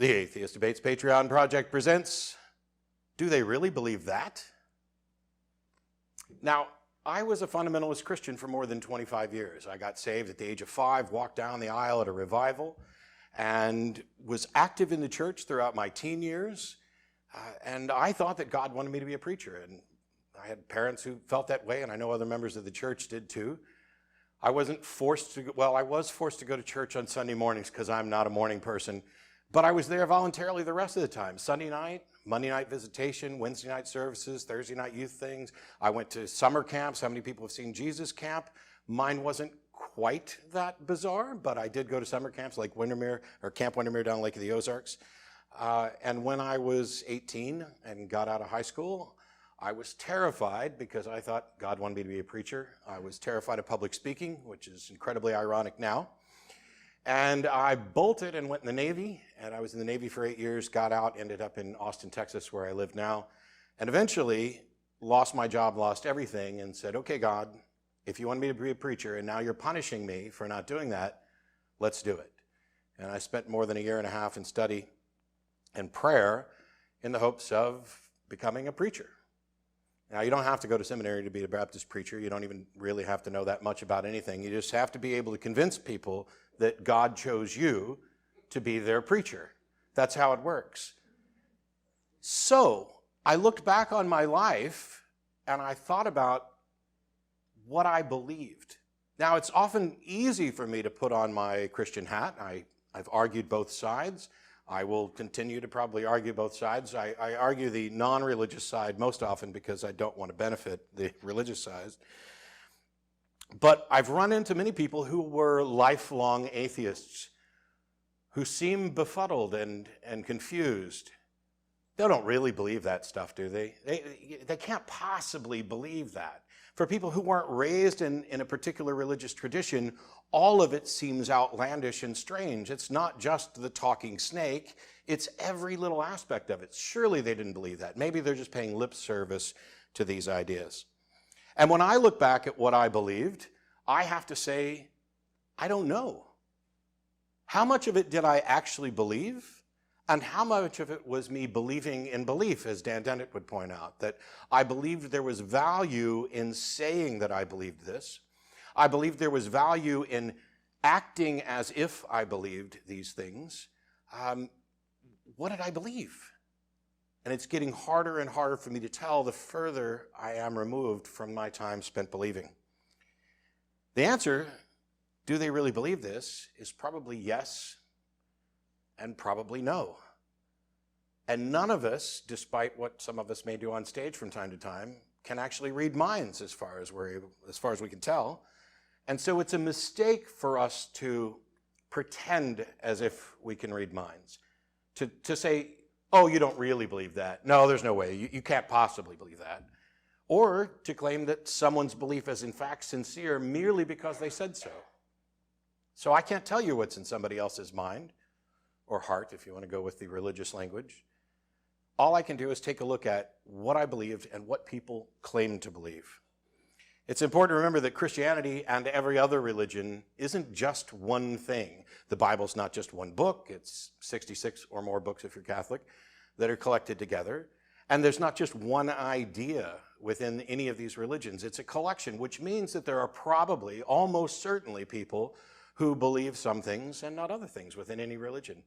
The Atheist Debates Patreon Project presents, Do They Really Believe That? Now, I was a fundamentalist Christian for more than 25 years. I got saved at the age of 5, walked down the aisle at a revival, and was active in the church throughout my teen years. And I thought that God wanted me to be a preacher. And I had parents who felt that way, and I know other members of the church did too. I wasn't forced to, well, I was forced to go to church on Sunday mornings because I'm not a morning person. But I was there voluntarily the rest of the time. Sunday night, Monday night visitation, Wednesday night services, Thursday night youth things. I went to summer camps. How many people have seen Jesus Camp? Mine wasn't quite that bizarre, but I did go to summer camps like Windermere, or Camp Windermere down Lake of the Ozarks. And when I was 18 and got out of high school, I was terrified because I thought God wanted me to be a preacher. I was terrified of public speaking, which is incredibly ironic now. And I bolted and went in the Navy, and I was in the Navy for 8 years, got out, ended up in Austin, Texas, where I live now, and eventually lost my job, lost everything, and said, okay, God, if you want me to be a preacher, and now you're punishing me for not doing that, let's do it. And I spent more than 1.5 years in study and prayer in the hopes of becoming a preacher. Now, you don't have to go to seminary to be a Baptist preacher. You don't even really have to know that much about anything. You just have to be able to convince people that God chose you to be their preacher. That's how it works. So I looked back on my life and I thought about what I believed. Now, it's often easy for me to put on my Christian hat. I've argued both sides. I will continue to probably argue both sides. I argue the non-religious side most often because I don't want to benefit the religious side. But I've run into many people who were lifelong atheists who seem befuddled and confused. They don't really believe that stuff, do they? They can't possibly believe that. For people who weren't raised in a particular religious tradition, all of it seems outlandish and strange. It's not just the talking snake, it's every little aspect of it. Surely they didn't believe that. Maybe they're just paying lip service to these ideas. And when I look back at what I believed, I have to say, I don't know. How much of it did I actually believe? And how much of it was me believing in belief, as Dan Dennett would point out, that I believed there was value in saying that I believed this. I believed there was value in acting as if I believed these things. What did I believe? And it's getting harder and harder for me to tell the further I am removed from my time spent believing. The answer, do they really believe this, is probably yes and probably no. And none of us, despite what some of us may do on stage from time to time, can actually read minds as far as we can tell. And so it's a mistake for us to pretend as if we can read minds. To say, oh, you don't really believe that. No, there's no way. You can't possibly believe that. Or to claim that someone's belief is in fact sincere merely because they said so. So I can't tell you what's in somebody else's mind or heart, if you want to go with the religious language. All I can do is take a look at what I believed and what people claim to believe. It's important to remember that Christianity and every other religion isn't just one thing. The Bible's not just one book. It's 66 or more books, if you're Catholic, that are collected together. And there's not just one idea within any of these religions. It's a collection, which means that there are probably, almost certainly, people who believe some things and not other things within any religion.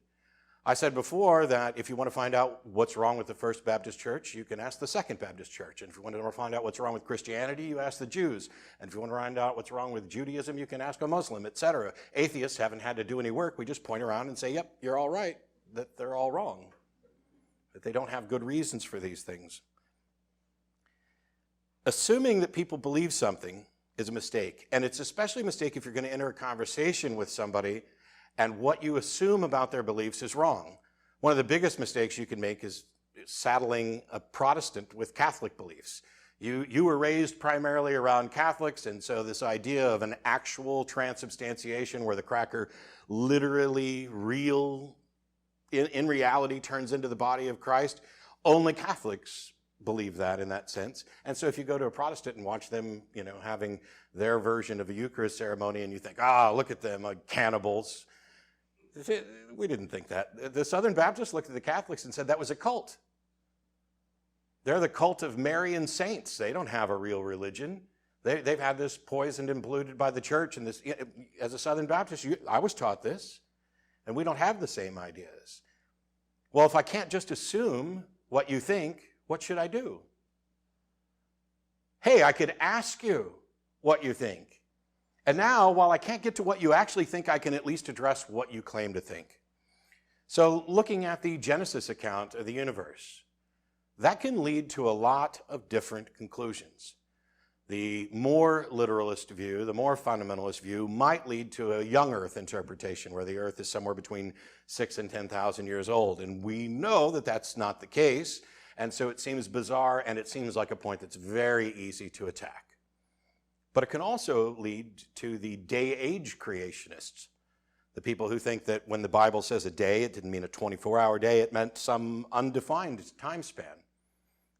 I said before that if you want to find out what's wrong with the First Baptist Church, you can ask the Second Baptist Church. And if you want to find out what's wrong with Christianity, you ask the Jews. And if you want to find out what's wrong with Judaism, you can ask a Muslim, etc. Atheists haven't had to do any work. We just point around and say, yep, you're all right, that they're all wrong, that they don't have good reasons for these things. Assuming that people believe something is a mistake. And it's especially a mistake if you're going to enter a conversation with somebody and what you assume about their beliefs is wrong. One of the biggest mistakes you can make is saddling a Protestant with Catholic beliefs. You were raised primarily around Catholics, and so this idea of an actual transubstantiation where the cracker literally, in reality turns into the body of Christ, only Catholics believe that in that sense. And so if you go to a Protestant and watch them, having their version of a Eucharist ceremony and you think, look at them, like cannibals, We didn't think that. The Southern Baptists looked at the Catholics and said that was a cult. They're the cult of Marian saints. They don't have a real religion. They've had this poisoned and polluted by the church. And this, as a Southern Baptist, I was taught this, and we don't have the same ideas. Well, if I can't just assume what you think, what should I do? Hey, I could ask you what you think. And now, while I can't get to what you actually think, I can at least address what you claim to think. So looking at the Genesis account of the universe, that can lead to a lot of different conclusions. The more literalist view, the more fundamentalist view, might lead to a young Earth interpretation where the Earth is somewhere between 6,000 and 10,000 years old. And we know that that's not the case, and so it seems bizarre, and it seems like a point that's very easy to attack. But it can also lead to the day-age creationists, the people who think that when the Bible says a day, it didn't mean a 24-hour day, it meant some undefined time span.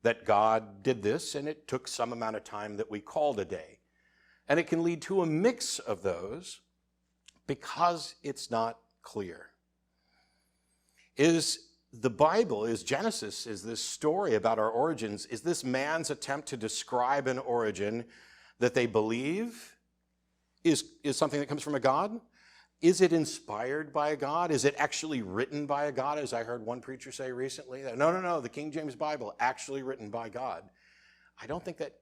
That God did this, and it took some amount of time that we called a day. And it can lead to a mix of those because it's not clear. Is the Bible, is Genesis, is this story about our origins, is this man's attempt to describe an origin that they believe is something that comes from a God? Is it inspired by a God? Is it actually written by a God, as I heard one preacher say recently? That, no, the King James Bible, actually written by God. I don't think that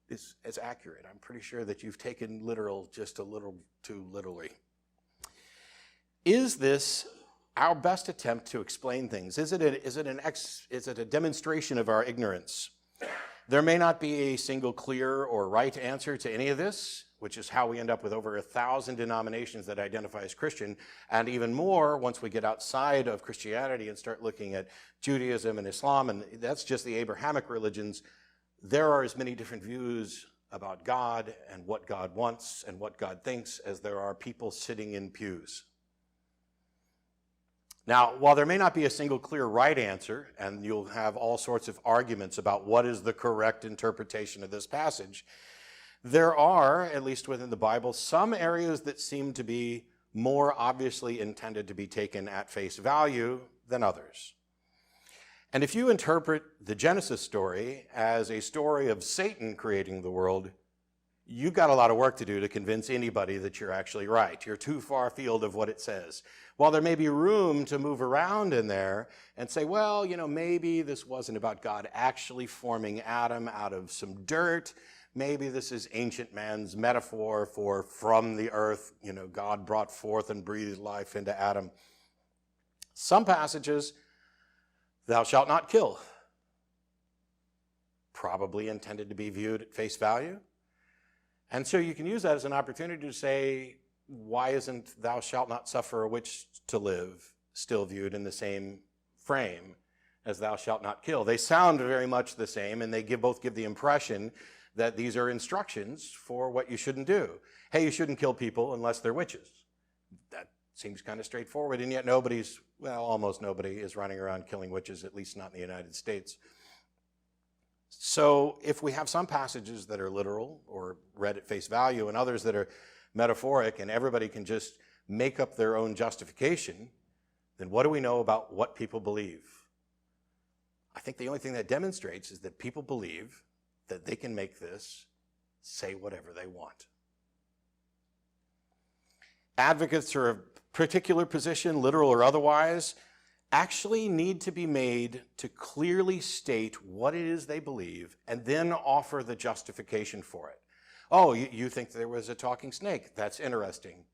is as accurate. I'm pretty sure that you've taken literal just a little too literally. Is this our best attempt to explain things? Is it a demonstration of our ignorance? There may not be a single clear or right answer to any of this, which is how we end up with over 1,000 denominations that identify as Christian, and even more once we get outside of Christianity and start looking at Judaism and Islam, and that's just the Abrahamic religions. There are as many different views about God and what God wants and what God thinks as there are people sitting in pews. Now, while there may not be a single clear right answer, and you'll have all sorts of arguments about what is the correct interpretation of this passage, there are, at least within the Bible, some areas that seem to be more obviously intended to be taken at face value than others. And if you interpret the Genesis story as a story of Satan creating the world, you've got a lot of work to do to convince anybody that you're actually right. You're too far afield of what it says. While there may be room to move around in there and say, well, maybe this wasn't about God actually forming Adam out of some dirt. Maybe this is ancient man's metaphor for from the earth, God brought forth and breathed life into Adam. Some passages, thou shalt not kill, probably intended to be viewed at face value. And so you can use that as an opportunity to say, why isn't thou shalt not suffer a witch to live still viewed in the same frame as thou shalt not kill? They sound very much the same, and they both give the impression that these are instructions for what you shouldn't do. Hey, you shouldn't kill people unless they're witches. That seems kind of straightforward, and yet almost nobody is running around killing witches, at least not in the United States. So if we have some passages that are literal or read at face value and others that are metaphoric and everybody can just make up their own justification, then what do we know about what people believe? I think the only thing that demonstrates is that people believe that they can make this say whatever they want. Advocates for a particular position, literal or otherwise, actually need to be made to clearly state what it is they believe and then offer the justification for it. Oh, you think there was a talking snake? That's interesting.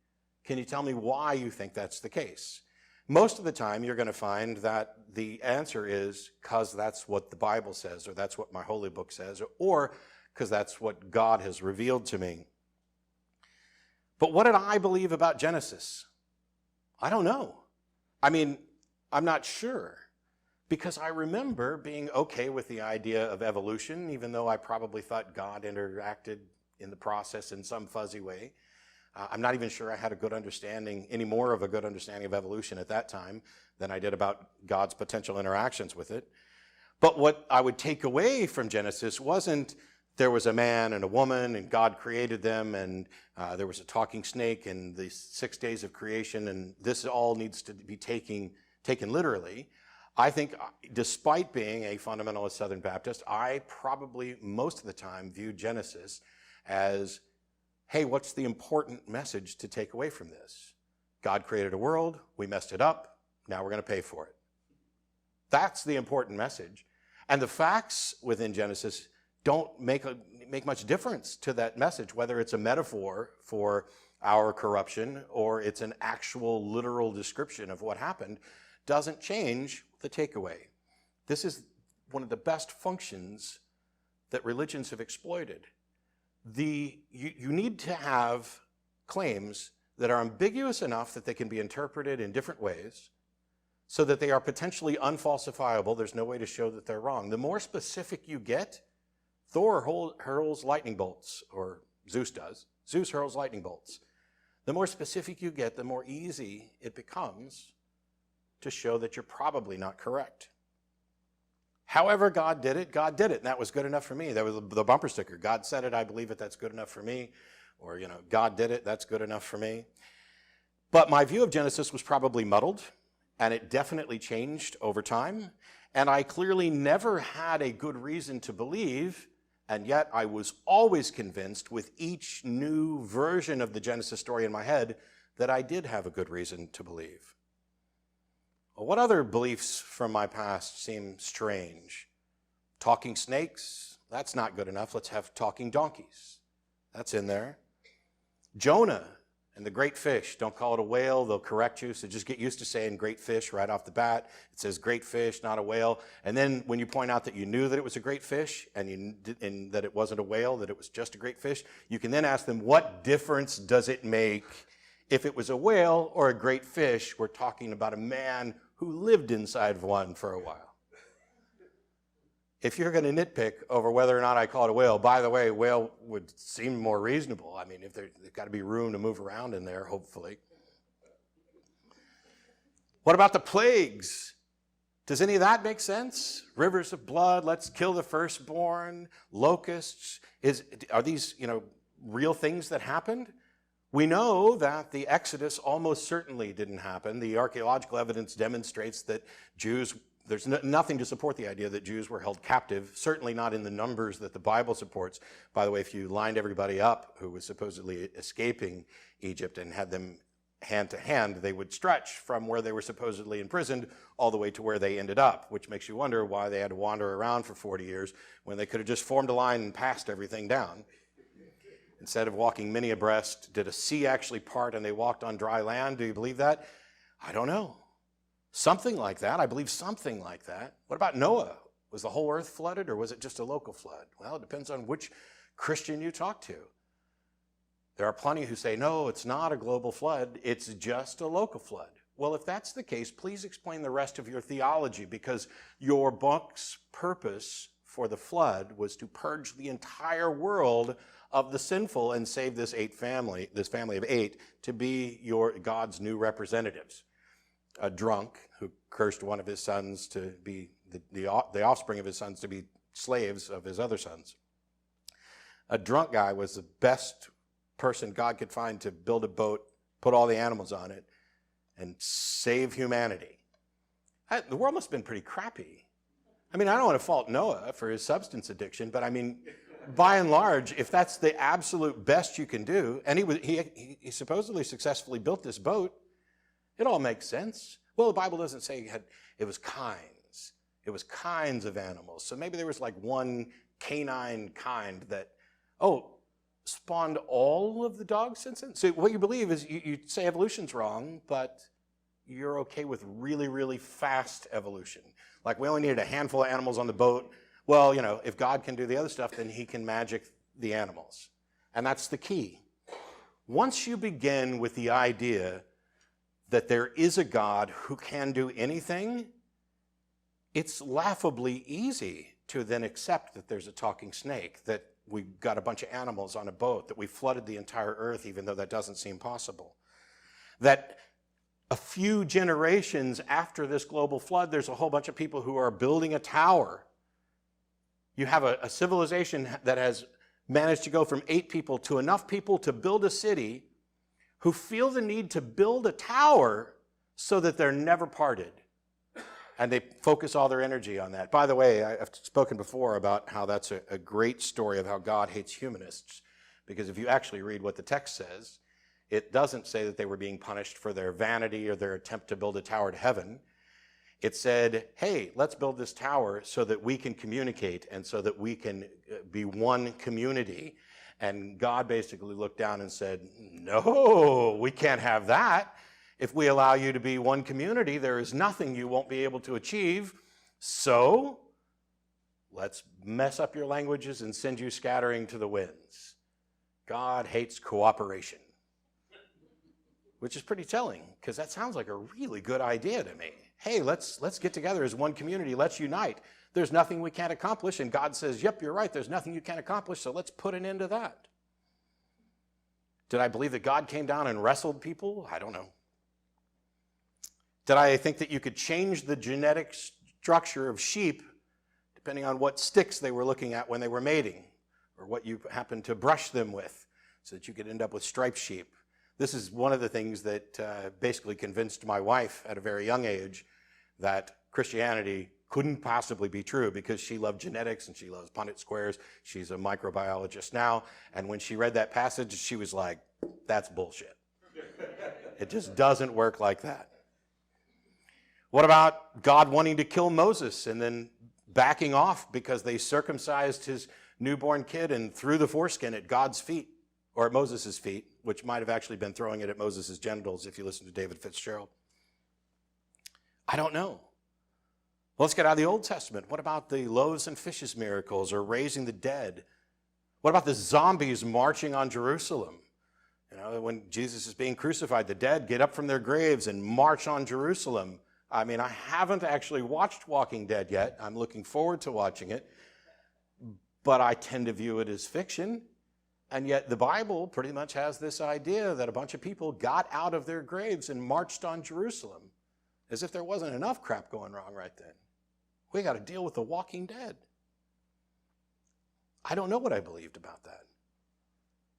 Can you tell me why you think that's the case? Most of the time, you're going to find that the answer is because that's what the Bible says, or that's what my holy book says, or because that's what God has revealed to me. But what did I believe about Genesis? I don't know. I'm not sure, because I remember being okay with the idea of evolution, even though I probably thought God interacted in the process in some fuzzy way. I'm not even sure I had any more of a good understanding of evolution at that time than I did about God's potential interactions with it. But what I would take away from Genesis wasn't there was a man and a woman, and God created them, and there was a talking snake in the 6 days of creation, and this all needs to be taken literally. I think, despite being a fundamentalist Southern Baptist, I probably most of the time view Genesis as, hey, what's the important message to take away from this? God created a world, we messed it up, now we're going to pay for it. That's the important message. And the facts within Genesis don't make much difference to that message, whether it's a metaphor for our corruption or it's an actual literal description of what happened, doesn't change the takeaway. This is one of the best functions that religions have exploited. You need to have claims that are ambiguous enough that they can be interpreted in different ways so that they are potentially unfalsifiable. There's no way to show that they're wrong. The more specific you get, Thor hurls lightning bolts, or Zeus does. Zeus hurls lightning bolts. The more specific you get, the more easy it becomes to show that you're probably not correct. However God did it, and that was good enough for me. That was the bumper sticker. God said it, I believe it, that's good enough for me. Or, God did it, that's good enough for me. But my view of Genesis was probably muddled, and it definitely changed over time. And I clearly never had a good reason to believe, and yet I was always convinced with each new version of the Genesis story in my head that I did have a good reason to believe. Well, what other beliefs from my past seem strange? Talking snakes? That's not good enough. Let's have talking donkeys. That's in there. Jonah and the great fish. Don't call it a whale. They'll correct you. So just get used to saying great fish right off the bat. It says great fish, not a whale. And then when you point out that you knew that it was a great fish and that it wasn't a whale, that it was just a great fish, you can then ask them, what difference does it make if it was a whale or a great fish? We're talking about a man who lived inside of one for a while. If you're going to nitpick over whether or not I call it a whale, by the way, whale would seem more reasonable. I mean, there's got to be room to move around in there, hopefully. What about the plagues? Does any of that make sense? Rivers of blood, let's kill the firstborn, locusts. Are these, real things that happened? We know that the Exodus almost certainly didn't happen. The archaeological evidence demonstrates that there's nothing to support the idea that Jews were held captive, certainly not in the numbers that the Bible supports. By the way, if you lined everybody up who was supposedly escaping Egypt and had them hand to hand, they would stretch from where they were supposedly imprisoned all the way to where they ended up, which makes you wonder why they had to wander around for 40 years when they could have just formed a line and passed everything down. Instead of walking many abreast, did a sea actually part and they walked on dry land? Do you believe that? I don't know. Something like that. I believe something like that. What about Noah? Was the whole earth flooded or was it just a local flood? Well, it depends on which Christian you talk to. There are plenty who say, no, it's not a global flood. It's just a local flood. Well, if that's the case, please explain the rest of your theology, because your book's purpose for the flood was to purge the entire world of the sinful and save this family of 8 to be God's new representatives. A drunk who cursed one of his sons to be the offspring of his sons to be slaves of his other sons. A drunk guy was the best person God could find to build a boat, put all the animals on it, and save humanity. The world must have been pretty crappy. I mean, I don't want to fault Noah for his substance addiction, but I mean, by and large, if that's the absolute best you can do, and he supposedly successfully built this boat, it all makes sense. Well, the Bible doesn't say it was kinds. It was kinds of animals. So maybe there was like one canine kind that, spawned all of the dogs since then? So what you believe is you say evolution's wrong, but you're okay with really, really fast evolution. Like we only needed a handful of animals on the boat. Well, if God can do the other stuff, then he can magic the animals. And that's the key. Once you begin with the idea that there is a God who can do anything, it's laughably easy to then accept that there's a talking snake, that we got a bunch of animals on a boat, that we flooded the entire earth, even though that doesn't seem possible. That a few generations after this global flood, there's a whole bunch of people who are building a tower You have a civilization that has managed to go from 8 people to enough people to build a city who feel the need to build a tower so that they're never parted. And they focus all their energy on that. By the way, I've spoken before about how that's a great story of how God hates humanists. Because if you actually read what the text says, it doesn't say that they were being punished for their vanity or their attempt to build a tower to heaven. It said, hey, let's build this tower so that we can communicate and so that we can be one community. And God basically looked down and said, no, we can't have that. If we allow you to be one community, there is nothing you won't be able to achieve. So let's mess up your languages and send you scattering to the winds. God hates cooperation, which is pretty telling because that sounds like a really good idea to me. Hey, let's get together as one community. Let's unite. There's nothing we can't accomplish. And God says, yep, you're right. There's nothing you can't accomplish. So let's put an end to that. Did I believe that God came down and wrestled people? I don't know. Did I think that you could change the genetic structure of sheep depending on what sticks they were looking at when they were mating or what you happened to brush them with so that you could end up with striped sheep? This is one of the things that basically convinced my wife at a very young age that Christianity couldn't possibly be true because she loved genetics and she loves Punnett squares. She's a microbiologist now. And when she read that passage, she was like, that's bullshit. It just doesn't work like that. What about God wanting to kill Moses and then backing off because they circumcised his newborn kid and threw the foreskin at God's feet, or at Moses' feet, which might have actually been throwing it at Moses' genitals if you listen to David Fitzgerald? I don't know. Well, let's get out of the Old Testament. What about the loaves and fishes miracles or raising the dead? What about the zombies marching on Jerusalem? You know, when Jesus is being crucified, the dead get up from their graves and march on Jerusalem. I mean, I haven't actually watched Walking Dead yet. I'm looking forward to watching it. But I tend to view it as fiction. And yet the Bible pretty much has this idea that a bunch of people got out of their graves and marched on Jerusalem, as if there wasn't enough crap going wrong right then. We got to deal with the Walking Dead. I don't know what I believed about that.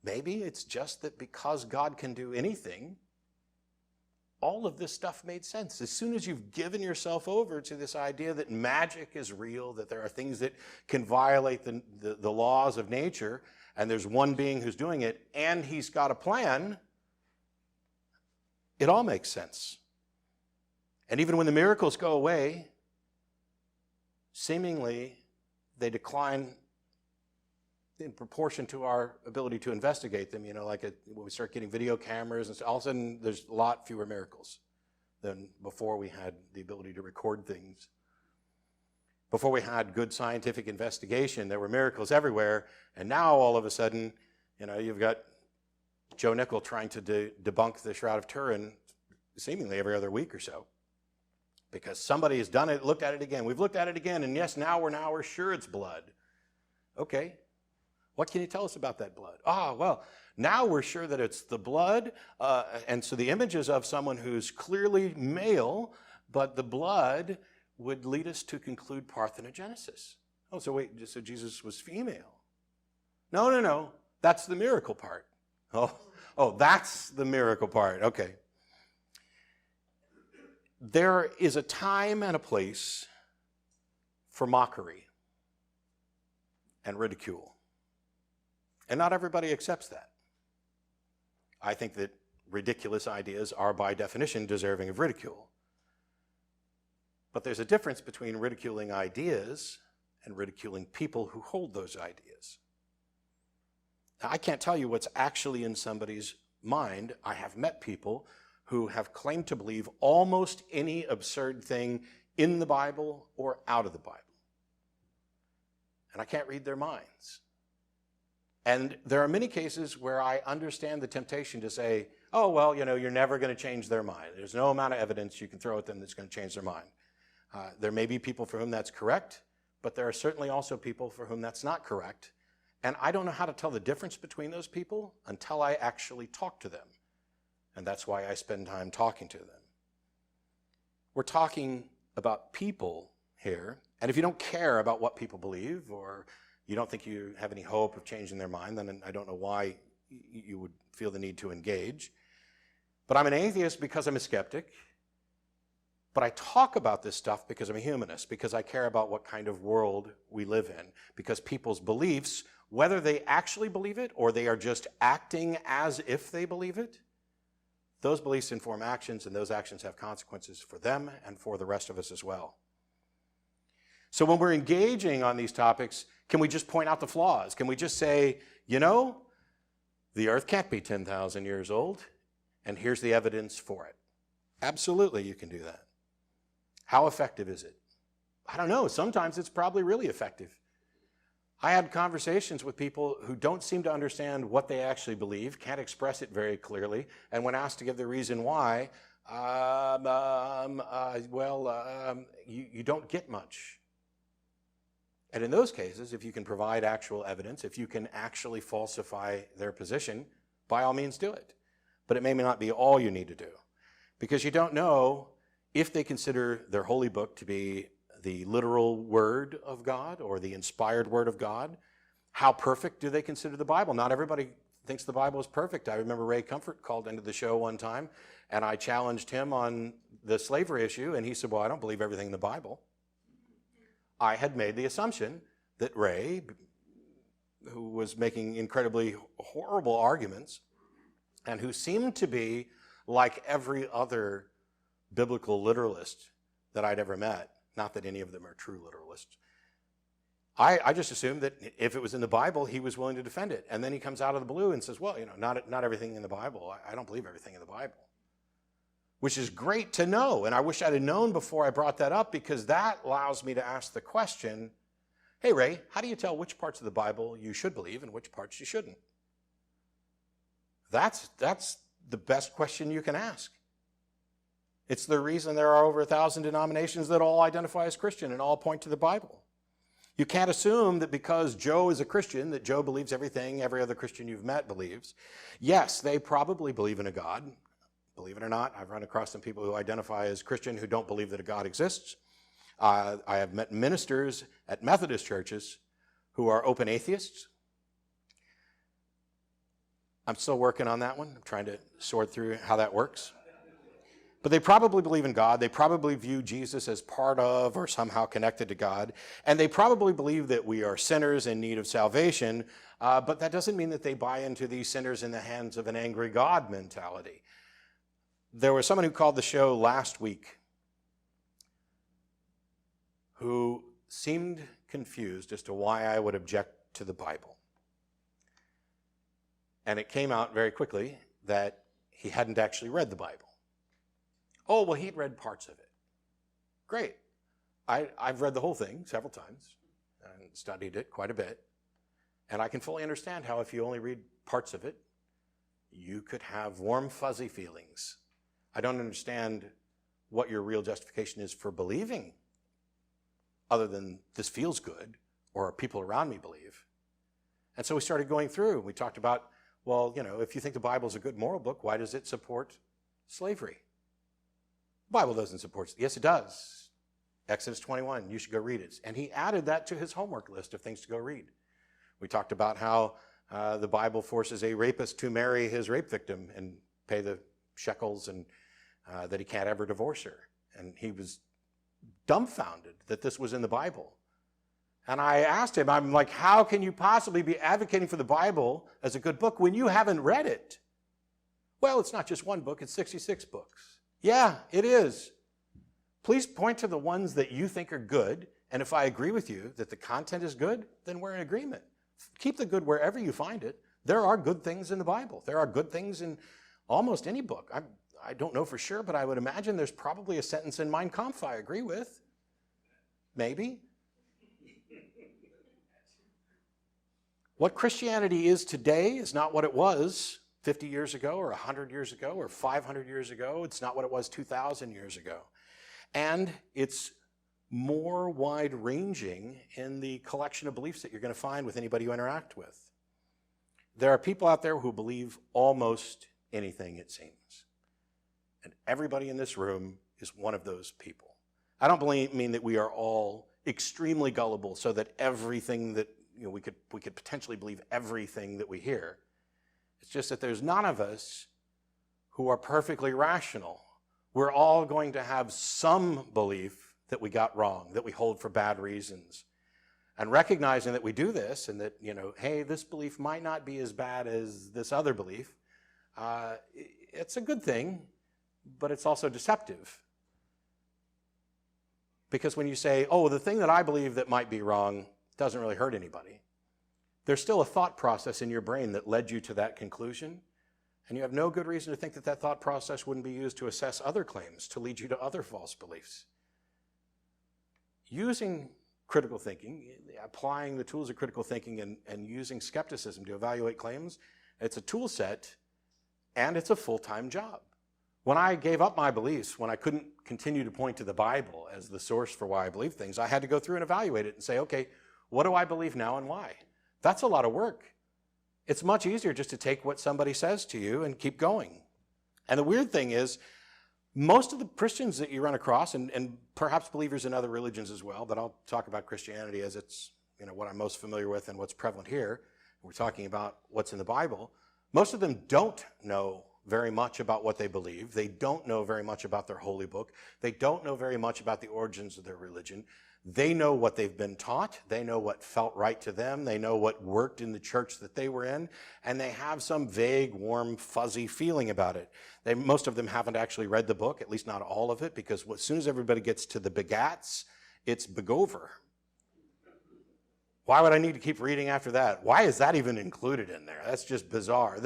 Maybe it's just that because God can do anything, all of this stuff made sense. As soon as you've given yourself over to this idea that magic is real, that there are things that can violate the laws of nature, and there's one being who's doing it, and he's got a plan, it all makes sense. And even when the miracles go away, seemingly they decline in proportion to our ability to investigate them. You know, like when we start getting video cameras, and all of a sudden there's a lot fewer miracles than before we had the ability to record things. Before we had good scientific investigation, there were miracles everywhere, and now all of a sudden, you know, you've got Joe Nickel trying to debunk the Shroud of Turin seemingly every other week or so, because somebody has done it, looked at it again. We've looked at it again, and yes, now we're sure it's blood. Okay. What can you tell us about that blood? Well, now we're sure that it's the blood, and so the images of someone who's clearly male, but the blood would lead us to conclude parthenogenesis. Oh, so wait, so Jesus was female? No, that's the miracle part. Oh, that's the miracle part, okay. There is a time and a place for mockery and ridicule. And not everybody accepts that. I think that ridiculous ideas are by definition deserving of ridicule. But there's a difference between ridiculing ideas and ridiculing people who hold those ideas. Now, I can't tell you what's actually in somebody's mind. I have met people who have claimed to believe almost any absurd thing in the Bible or out of the Bible. And I can't read their minds. And there are many cases where I understand the temptation to say, oh, well, you know, you're never going to change their mind. There's no amount of evidence you can throw at them that's going to change their mind. There may be people for whom that's correct, but there are certainly also people for whom that's not correct. And I don't know how to tell the difference between those people until I actually talk to them. And that's why I spend time talking to them. We're talking about people here. And if you don't care about what people believe, or you don't think you have any hope of changing their mind, then I don't know why you would feel the need to engage. But I'm an atheist because I'm a skeptic. But I talk about this stuff because I'm a humanist, because I care about what kind of world we live in, because people's beliefs, whether they actually believe it or they are just acting as if they believe it, those beliefs inform actions, and those actions have consequences for them and for the rest of us as well. So when we're engaging on these topics, can we just point out the flaws? Can we just say, you know, the earth can't be 10,000 years old, and here's the evidence for it? Absolutely, you can do that. How effective is it? I don't know. Sometimes it's probably really effective. I had conversations with people who don't seem to understand what they actually believe, can't express it very clearly, and when asked to give the reason why, you don't get much. And in those cases, if you can provide actual evidence, if you can actually falsify their position, by all means do it. But it may not be all you need to do, because you don't know if they consider their holy book to be the literal word of God or the inspired word of God. How perfect do they consider the Bible? Not everybody thinks the Bible is perfect. I remember Ray Comfort called into the show one time, and I challenged him on the slavery issue, and he said, well, I don't believe everything in the Bible. I had made the assumption that Ray, who was making incredibly horrible arguments, and who seemed to be like every other biblical literalist that I'd ever met, not that any of them are true literalists, I just assumed that if it was in the Bible, he was willing to defend it. And then he comes out of the blue and says, well, you know, not everything in the Bible. I don't believe everything in the Bible. Which is great to know. And I wish I'd have known before I brought that up, because that allows me to ask the question, hey, Ray, how do you tell which parts of the Bible you should believe and which parts you shouldn't? That's the best question you can ask. It's the reason there are over 1,000 denominations that all identify as Christian and all point to the Bible. You can't assume that because Joe is a Christian, that Joe believes everything every other Christian you've met believes. Yes, they probably believe in a God. Believe it or not, I've run across some people who identify as Christian who don't believe that a God exists. I have met ministers at Methodist churches who are open atheists. I'm still working on that one. I'm trying to sort through how that works. But they probably believe in God. They probably view Jesus as part of or somehow connected to God. And they probably believe that we are sinners in need of salvation. But that doesn't mean that they buy into these sinners in the hands of an angry God mentality. There was someone who called the show last week who seemed confused as to why I would object to the Bible. And it came out very quickly that he hadn't actually read the Bible. Oh, well, he'd read parts of it. Great. I've read the whole thing several times and studied it quite a bit. And I can fully understand how if you only read parts of it, you could have warm, fuzzy feelings. I don't understand what your real justification is for believing, other than this feels good, or people around me believe. And so we started going through. We talked about, well, you know, if you think the Bible is a good moral book, why does it support slavery? The Bible doesn't support, yes, it does. Exodus 21, you should go read it. And he added that to his homework list of things to go read. We talked about how the Bible forces a rapist to marry his rape victim and pay the shekels, and that he can't ever divorce her. And he was dumbfounded that this was in the Bible. And I asked him, I'm like, how can you possibly be advocating for the Bible as a good book when you haven't read it? Well, it's not just one book, it's 66 books. Yeah, it is. Please point to the ones that you think are good, and if I agree with you that the content is good, then we're in agreement. Keep the good wherever you find it. There are good things in the Bible. There are good things in almost any book. I don't know for sure, but I would imagine there's probably a sentence in Mein Kampf I agree with. Maybe. What Christianity is today is not what it was 50 years ago or 100 years ago or 500 years ago. It's not what it was 2,000 years ago. And it's more wide-ranging in the collection of beliefs that you're going to find with anybody you interact with. There are people out there who believe almost anything, it seems. And everybody in this room is one of those people. I don't mean that we are all extremely gullible so that everything that, we could potentially believe everything that we hear. It's just that there's none of us who are perfectly rational. We're all going to have some belief that we got wrong, that we hold for bad reasons. And recognizing that we do this and that, hey, this belief might not be as bad as this other belief, it's a good thing, but it's also deceptive. Because when you say, oh, the thing that I believe that might be wrong doesn't really hurt anybody, there's still a thought process in your brain that led you to that conclusion, and you have no good reason to think that that thought process wouldn't be used to assess other claims, to lead you to other false beliefs. Using critical thinking, applying the tools of critical thinking and using skepticism to evaluate claims, it's a tool set and it's a full-time job. When I gave up my beliefs, when I couldn't continue to point to the Bible as the source for why I believe things, I had to go through and evaluate it and say, okay, what do I believe now and why? That's a lot of work. It's much easier just to take what somebody says to you and keep going. And the weird thing is, most of the Christians that you run across, and perhaps believers in other religions as well, but I'll talk about Christianity as it's what I'm most familiar with and what's prevalent here. We're talking about what's in the Bible. Most of them don't know very much about what they believe. They don't know very much about their holy book. They don't know very much about the origins of their religion. They know what they've been taught. They know what felt right to them. They know what worked in the church that they were in. And they have some vague, warm, fuzzy feeling about it. Most of them haven't actually read the book, at least not all of it, because as soon as everybody gets to the begats, it's begover. Why would I need to keep reading after that? Why is that even included in there? That's just bizarre.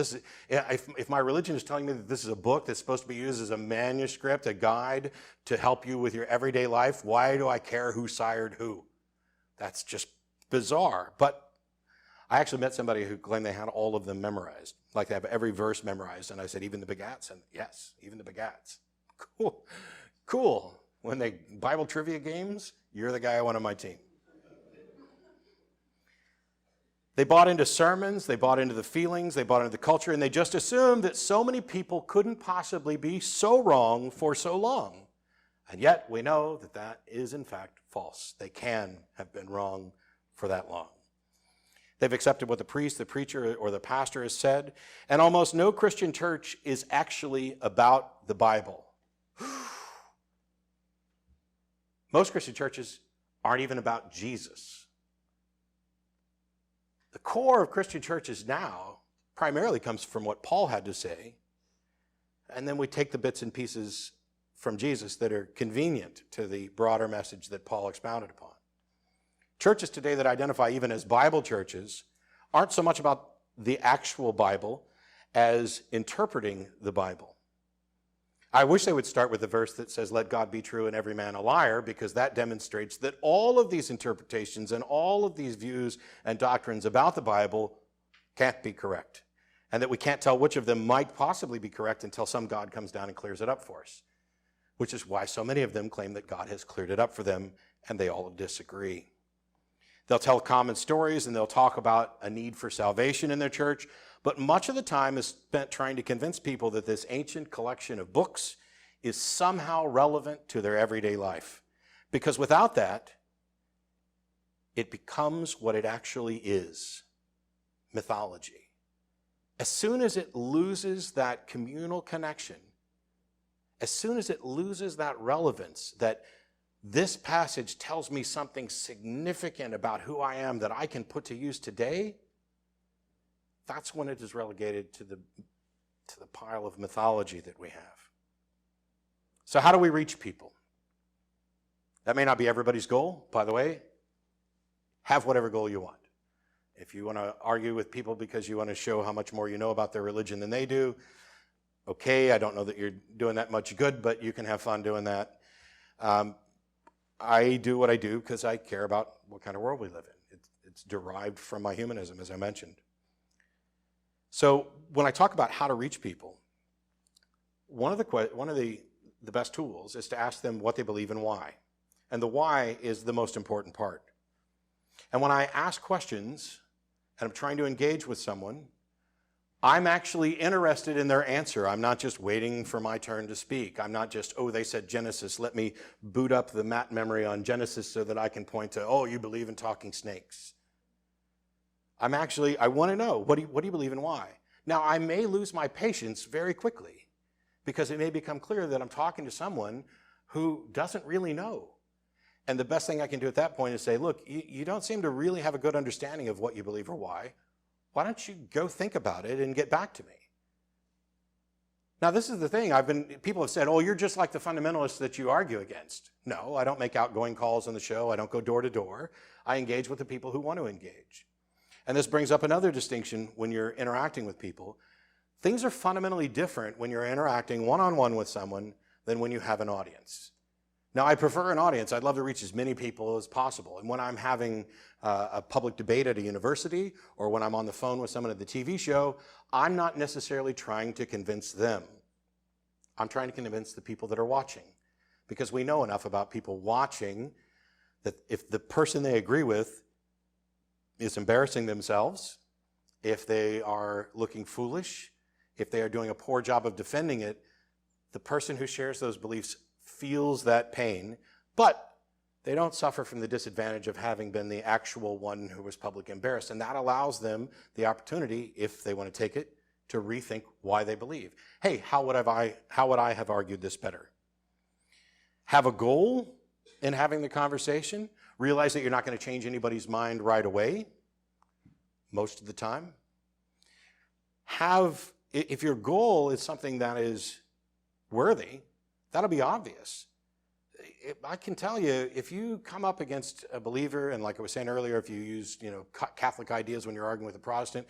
If my religion is telling me that this is a book that's supposed to be used as a manuscript, a guide to help you with your everyday life, why do I care who sired who? That's just bizarre. But I actually met somebody who claimed they had all of them memorized, like they have every verse memorized. And I said, even the begats? And yes, even the begats. Cool. Cool. When they Bible trivia games, you're the guy I want on my team. They bought into sermons, they bought into the feelings, they bought into the culture, and they just assumed that so many people couldn't possibly be so wrong for so long. And yet we know that that is in fact false. They can have been wrong for that long. They've accepted what the priest, the preacher, or the pastor has said, and almost no Christian church is actually about the Bible. Most Christian churches aren't even about Jesus. The core of Christian churches now primarily comes from what Paul had to say, and then we take the bits and pieces from Jesus that are convenient to the broader message that Paul expounded upon. Churches today that identify even as Bible churches aren't so much about the actual Bible as interpreting the Bible. I wish they would start with the verse that says, let God be true and every man a liar, because that demonstrates that all of these interpretations and all of these views and doctrines about the Bible can't be correct, and that we can't tell which of them might possibly be correct until some God comes down and clears it up for us, which is why so many of them claim that God has cleared it up for them, and they all disagree. They'll tell common stories and they'll talk about a need for salvation in their church, but much of the time is spent trying to convince people that this ancient collection of books is somehow relevant to their everyday life. Because without that, it becomes what it actually is, mythology. As soon as it loses that communal connection, as soon as it loses that relevance, that this passage tells me something significant about who I am that I can put to use today, that's when it is relegated to the pile of mythology that we have. So how do we reach people? That may not be everybody's goal, by the way. Have whatever goal you want. If you want to argue with people because you want to show how much more you know about their religion than they do, okay, I don't know that you're doing that much good, but you can have fun doing that. I do what I do because I care about what kind of world we live in. It's derived from my humanism, as I mentioned. So when I talk about how to reach people, one of the best tools is to ask them what they believe and why. And the why is the most important part. And when I ask questions and I'm trying to engage with someone, I'm actually interested in their answer. I'm not just waiting for my turn to speak. I'm not just, oh, they said Genesis. Let me boot up the Matt memory on Genesis so that I can point to, oh, you believe in talking snakes. I want to know, what do you believe and why? Now, I may lose my patience very quickly because it may become clear that I'm talking to someone who doesn't really know. And the best thing I can do at that point is say, look, you don't seem to really have a good understanding of what you believe or why. Why don't you go think about it and get back to me? Now, this is the thing. People have said, oh, you're just like the fundamentalists that you argue against. No, I don't make outgoing calls on the show. I don't go door to door. I engage with the people who want to engage. And this brings up another distinction when you're interacting with people. Things are fundamentally different when you're interacting one-on-one with someone than when you have an audience. Now, I prefer an audience. I'd love to reach as many people as possible. And when I'm having a public debate at a university or when I'm on the phone with someone at the TV show, I'm not necessarily trying to convince them. I'm trying to convince the people that are watching, because we know enough about people watching that if the person they agree with is embarrassing themselves, if they are looking foolish, if they are doing a poor job of defending it, the person who shares those beliefs feels that pain, but they don't suffer from the disadvantage of having been the actual one who was publicly embarrassed. And that allows them the opportunity, if they want to take it, to rethink why they believe. Hey, how would I have argued this better? Have a goal in having the conversation. Realize that you're not going to change anybody's mind right away, most of the time. If your goal is something that is worthy, that'll be obvious. I can tell you, if you come up against a believer, and like I was saying earlier, if you use Catholic ideas when you're arguing with a Protestant,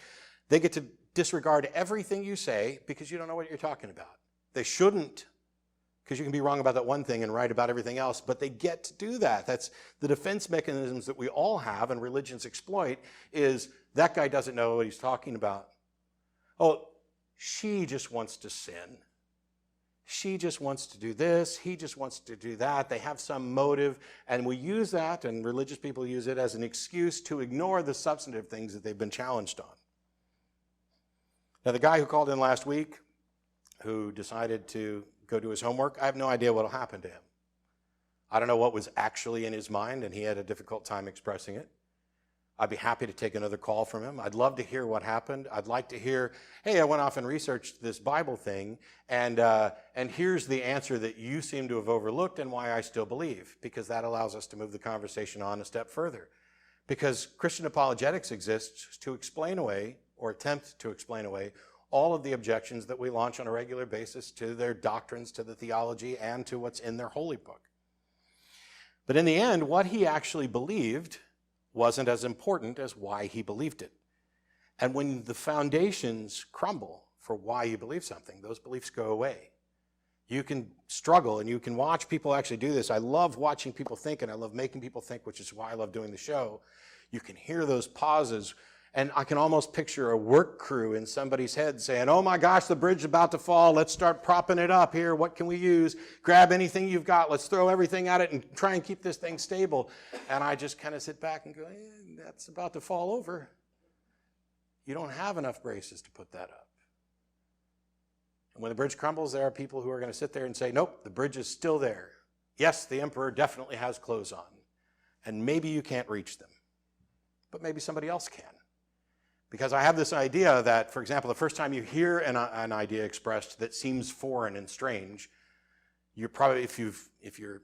they get to disregard everything you say because you don't know what you're talking about. They shouldn't, because you can be wrong about that one thing and right about everything else, but they get to do that. That's the defense mechanisms that we all have and religions exploit, is that guy doesn't know what he's talking about. Oh, she just wants to sin. She just wants to do this. He just wants to do that. They have some motive, and we use that, and religious people use it as an excuse to ignore the substantive things that they've been challenged on. Now, the guy who called in last week, who decided to go do his homework, I have no idea what will happen to him. I don't know what was actually in his mind, and he had a difficult time expressing it. I'd be happy to take another call from him. I'd love to hear what happened. I'd like to hear, hey, I went off and researched this Bible thing, and here's the answer that you seem to have overlooked and why I still believe, because that allows us to move the conversation on a step further. Because Christian apologetics exists to explain away, or attempt to explain away, all of the objections that we launch on a regular basis to their doctrines, to the theology, and to what's in their holy book. But in the end, what he actually believed wasn't as important as why he believed it. And when the foundations crumble for why you believe something, those beliefs go away. You can struggle, and you can watch people actually do this. I love watching people think, and I love making people think, which is why I love doing the show. You can hear those pauses, and I can almost picture a work crew in somebody's head saying, oh my gosh, the bridge is about to fall. Let's start propping it up here. What can we use? Grab anything you've got. Let's throw everything at it and try and keep this thing stable. And I just kind of sit back and go, that's about to fall over. You don't have enough braces to put that up. And when the bridge crumbles, there are people who are going to sit there and say, nope, the bridge is still there. Yes, the emperor definitely has clothes on. And maybe you can't reach them. But maybe somebody else can. Because I have this idea that, for example, the first time you hear an idea expressed that seems foreign and strange, you're probably, if you're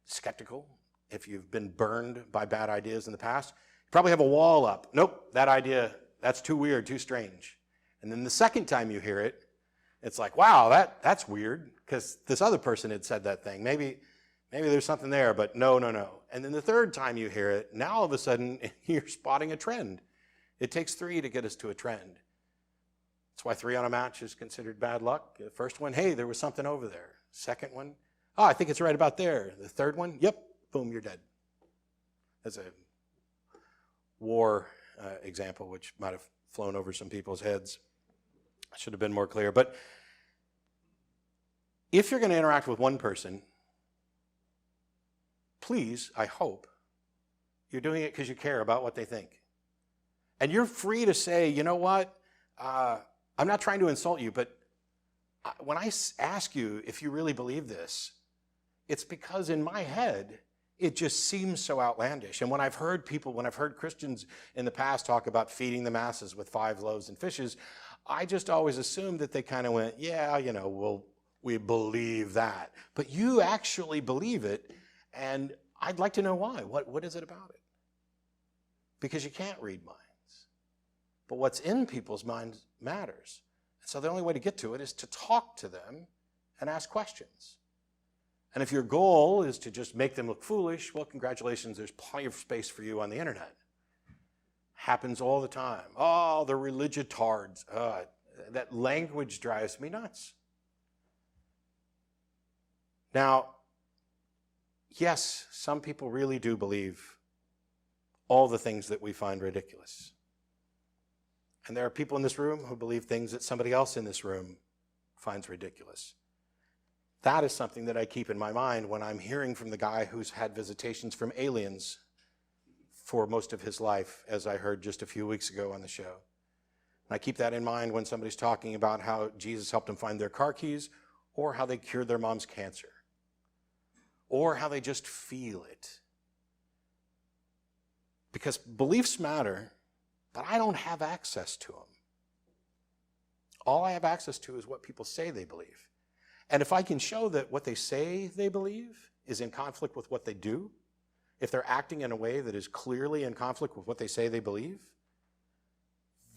skeptical, if you've been burned by bad ideas in the past, you probably have a wall up. Nope, that idea, that's too weird, too strange. And then the second time you hear it, it's like, wow, that's weird, because this other person had said that thing. Maybe there's something there, but no. And then the third time you hear it, now all of a sudden you're spotting a trend. It takes 3 to get us to a trend. That's why 3 on a match is considered bad luck. The first one, hey, there was something over there. Second one, oh, I think it's right about there. The third one, yep, boom, you're dead. That's a war example, which might have flown over some people's heads. I should have been more clear. But if you're going to interact with one person, please, I hope, you're doing it because you care about what they think. And you're free to say, you know what, I I'm not trying to insult you, but when I ask you if you really believe this, it's because in my head, it just seems so outlandish. And when I've heard Christians in the past talk about feeding the masses with 5 loaves and fishes, I just always assumed that they kind of went, yeah, we believe that. But you actually believe it, and I'd like to know why. What is it about it? Because you can't read minds. But what's in people's minds matters. So the only way to get to it is to talk to them and ask questions. And if your goal is to just make them look foolish, well, congratulations, there's plenty of space for you on the internet. Happens all the time. Oh, the religiotards. That language drives me nuts. Now, yes, some people really do believe all the things that we find ridiculous. And there are people in this room who believe things that somebody else in this room finds ridiculous. That is something that I keep in my mind when I'm hearing from the guy who's had visitations from aliens for most of his life, as I heard just a few weeks ago on the show. And I keep that in mind when somebody's talking about how Jesus helped them find their car keys, or how they cured their mom's cancer, or how they just feel it. Because beliefs matter, but I don't have access to them. All I have access to is what people say they believe. And if I can show that what they say they believe is in conflict with what they do, if they're acting in a way that is clearly in conflict with what they say they believe,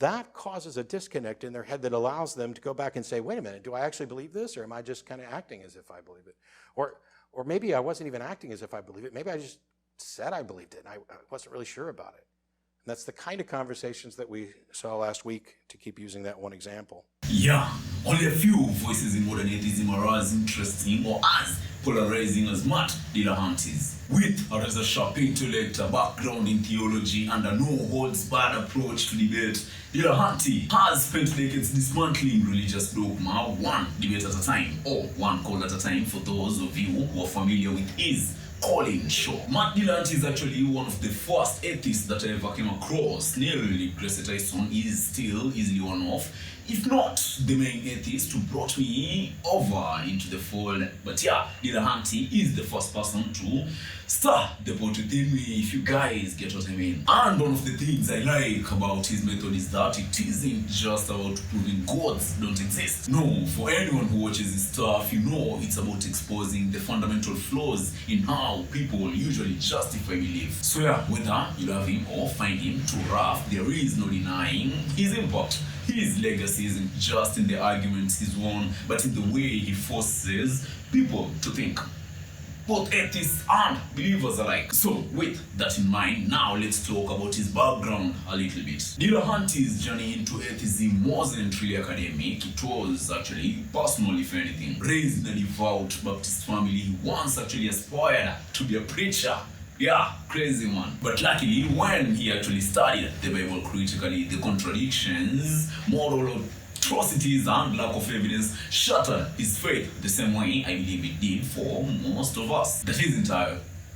that causes a disconnect in their head that allows them to go back and say, wait a minute, do I actually believe this, or am I just kind of acting as if I believe it? Or maybe I wasn't even acting as if I believe it. Maybe I just said I believed it, and I wasn't really sure about it. And that's the kind of conversations that we saw last week, to keep using that one example. Yeah, only a few voices in modern atheism are as interesting or as polarizing as Matt Dillahunty's. With a rather sharp intellect, a background in theology, and a no-holds-barred approach to debate, Dillahunty has spent decades dismantling religious dogma, one debate at a time, or one call at a time for those of you who are familiar with his calling show. Matt Dillahunty is actually one of the first atheists that I ever came across. Nearly Grace Tyson is still easily one of, if not the main atheist who brought me over into the fold. But yeah, Dillahunty is the first person to start the pot within me, if you guys get what I mean. And one of the things I like about his method is that it isn't just about proving gods don't exist. No, for anyone who watches his stuff, you know it's about exposing the fundamental flaws in how people usually justify belief. So yeah, whether you love him or find him too rough, there is no denying his impact. His legacy isn't just in the arguments he's won, but in the way he forces people to think. Both atheists and believers alike. So with that in mind, now let's talk about his background a little bit. Dillahunty's journey into atheism wasn't really academic, it was actually personal, if anything. Raised in a devout Baptist family, he once actually aspired to be a preacher. Yeah, crazy one. But luckily, when he actually studied the Bible critically, the contradictions, moral atrocities, and lack of evidence shattered his faith the same way I believe it did for most of us. That isn't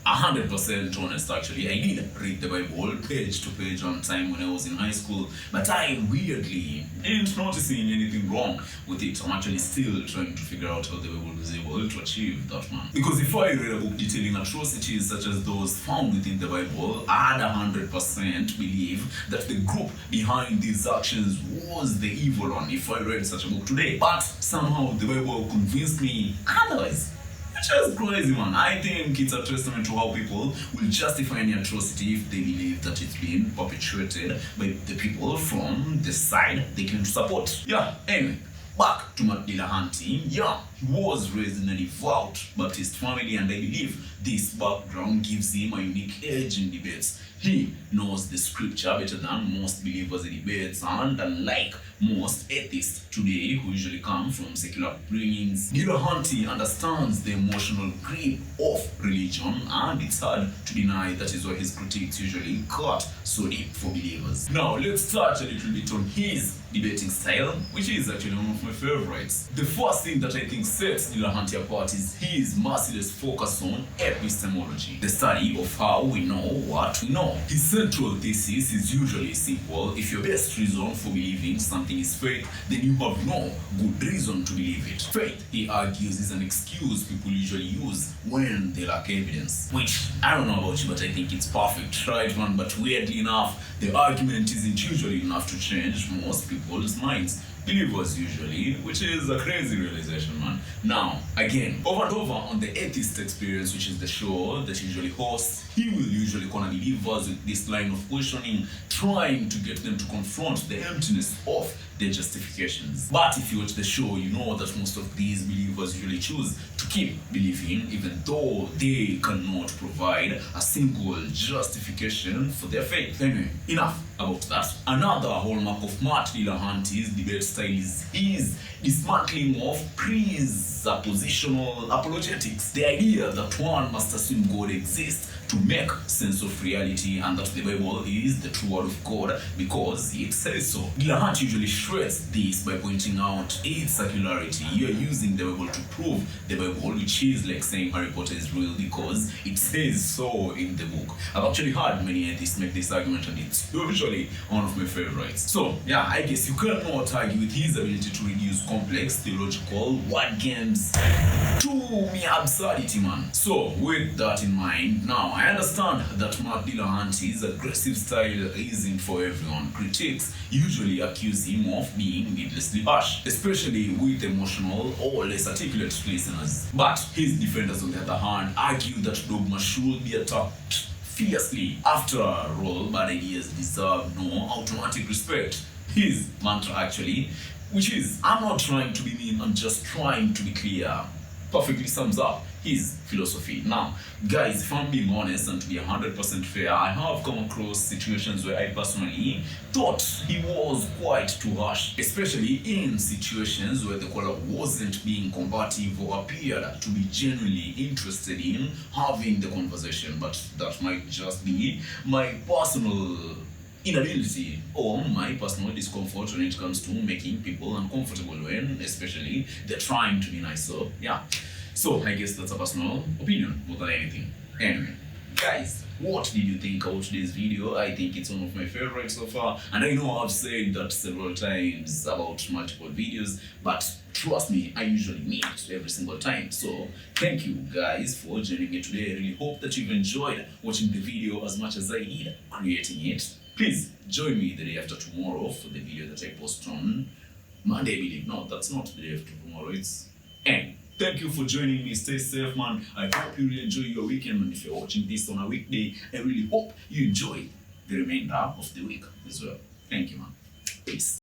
100% honest actually. I did read the Bible page to page on time when I was in high school, but I weirdly didn't notice anything wrong with it. I'm actually still trying to figure out how the Bible was able to achieve that, man. Because if I read a book detailing atrocities such as those found within the Bible, I'd 100% believe that the group behind these actions was the evil one if I read such a book today. But somehow the Bible convinced me otherwise. Which is crazy, man. I think it's a testament to how people will justify any atrocity if they believe that it's being perpetrated by the people from the side they claim to support. Yeah, anyway, back to Matt Dillahunty. Yeah, he was raised in a devout Baptist family, and I believe this background gives him a unique edge in debates. He knows the scripture better than most believers in debates, and unlike most atheists today who usually come from secular upbringings, Dillahunty understands the emotional grip of religion, and it's hard to deny that is why his critiques usually cut so deep for believers. Now let's touch a little bit on his debating style, which is actually one of my favorites. The first thing that I think sets Dillahunty apart is his merciless focus on epistemology, the study of how we know what we know. His central thesis is usually simple: if your best reason for believing something is faith, then you have no good reason to believe it. Faith, he argues, is an excuse people usually use when they lack evidence. Which, I don't know about you, but I think it's perfect, right, man? But weirdly enough, the argument isn't usually enough to change most people's minds. Believers usually, which is a crazy realization, man. Now, again, over and over on the Atheist Experience, which is the show that he usually hosts, he will usually corner believers with this line of questioning, trying to get them to confront the emptiness of their justifications. But if you watch the show, you know that most of these believers usually choose to keep believing, even though they cannot provide a single justification for their faith. Anyway, enough about that. Another hallmark of Matt Dillahunty's debate style is his dismantling of presuppositional apologetics. The idea that one must assume God exists to make sense of reality and that the Bible is the true word of God because it says so. Dillahunty usually shreds this by pointing out its circularity. You are using the Bible to prove the Bible, which is like saying Harry Potter is real because it says so in the book. I've actually heard many atheists make this argument and it's usually one of my favorites. So yeah, I guess you cannot argue with his ability to reduce complex theological word games to mere absurdity, man. So with that in mind, now I understand that Matt Dillahunty's aggressive style isn't for everyone. Critics usually accuse him of being needlessly harsh, especially with emotional or less articulate listeners. But his defenders, on the other hand, argue that dogma should be attacked fiercely. After all, bad ideas deserve no automatic respect. His mantra actually, which is, I'm not trying to be mean, I'm just trying to be clear, perfectly sums up his philosophy. Now, guys, if I'm being honest and to be 100% fair, I have come across situations where I personally thought he was quite too harsh, especially in situations where the caller wasn't being combative or appeared to be genuinely interested in having the conversation. But that might just be my personal inability or my personal discomfort when it comes to making people uncomfortable when, especially, they're trying to be nice. So yeah, so I guess that's a personal opinion more than anything. Anyway, guys, what did you think about today's video? I think it's one of my favorites so far, and I know I've said that several times about multiple videos, but trust me, I usually mean it every single time. So thank you guys for joining me today. I really hope that you've enjoyed watching the video as much as I did creating it. Please join me the day after tomorrow for the video that I post on Monday, I believe. No, that's not the day after tomorrow, it's and thank you for joining me. Stay safe, man. I hope you really enjoy your weekend, and if you're watching this on a weekday, I really hope you enjoy the remainder of the week as well. Thank you, man. Peace.